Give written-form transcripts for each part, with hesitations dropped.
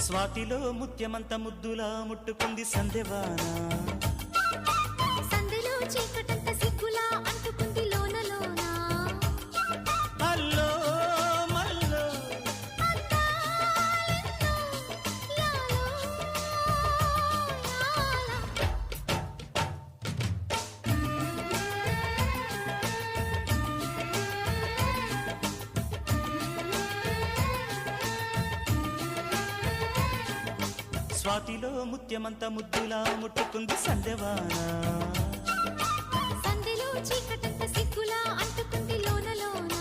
స్వాతిలో ముత్యమంత ముద్దులా ముట్టుకుంది సందెవాన. సందెలో చీకటంత సిగ్గులా అంటుకుంది లోన లోన. అల్లో మల్లో యాలో యాలా. స్వాతిలో ముత్యమంత ముద్దులా ముట్టుకుంది సందెవాన. సందెలో చీకటంత సిగ్గులా అంటుకుంది లోన లోన.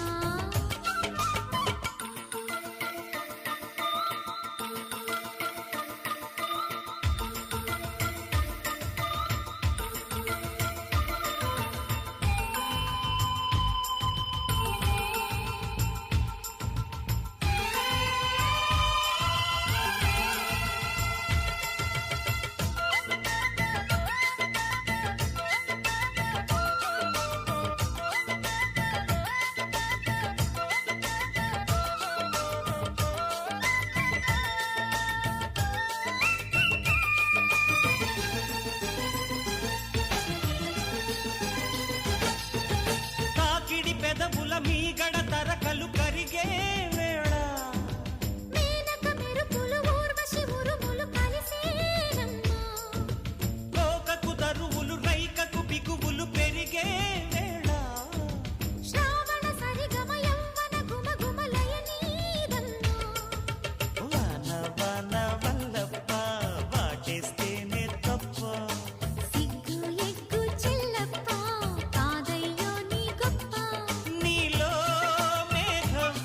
తాకిడి పెదవుల మీగడ తరకలు కరిగే వేళ. మేనక మెరుపులు ఊర్వశి ఉరుములు కలిసేనమ్మా. కోకకు దరువులు రైకకు బిగువులు పెరిగే వేళ. శ్రావణ సరిగమ యవ్వన గుమ గుమలయ నీదమ్మా. వాన వాన వల్లప్ప వాటేస్తేనే తప్ప. సిగ్గు ఎగ్గు చెల్లప్ప కాదయ్యో నీ గొప్ప. నీలో మేఘం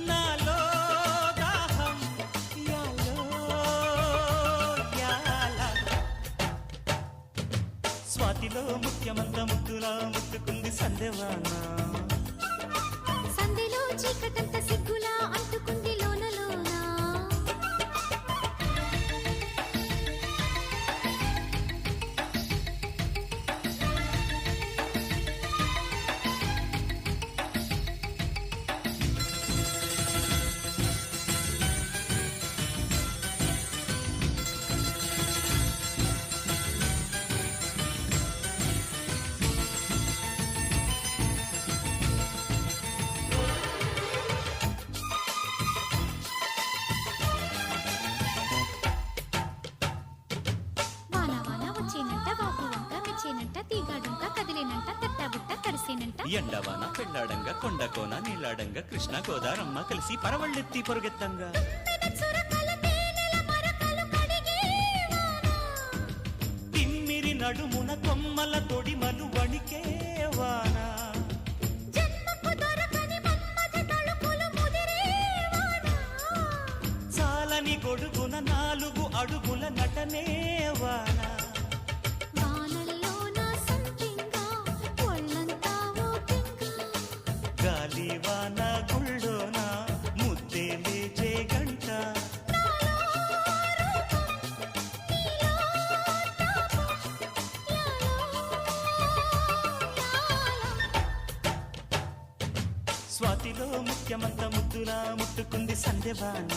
నాలో దాహం యాలో యాల. స్వాతిలో ముఖ్యమంత ముద్దులా ముట్టుకుంది సందెవాన. సందెలో చీకటంత సిగ్గులా అంటుకుంది లోన లోన. వాన వాన వచ్చేనంట వాపు వంక మెచ్చేనంట తీగాడుంక కదిలేనంట తట్టబుట్ట కడిసేనంట. ఎండవాన పెళ్ళాడంగా కొండకోన నీలాడంగా కృష్ణ గోదారమ్మ కలిసి పరవళ్ళెత్తి పొరుగెత్తంగా. తుమ్మెద చురకలు తేనెల మరకలు కడిగే వాన. తిమ్మిరి నడుమున కొమ్మల తొడిమలు వణికే వాన. జన్మకు దొరకని మన్మథ తళుకులు ముదిరే వాన. చాలని గొడుగున 4 అడుగుల నటనే వాన. వానల్లోన సంపింగా ఒళ్ళంతా ఊపింగా. గాలి వాన గుళ్ళోన ముద్దే లేచే గంట. స్వాతిలో ముఖ్యమంత ముద్దులా ముట్టుకుంది సందెవాన.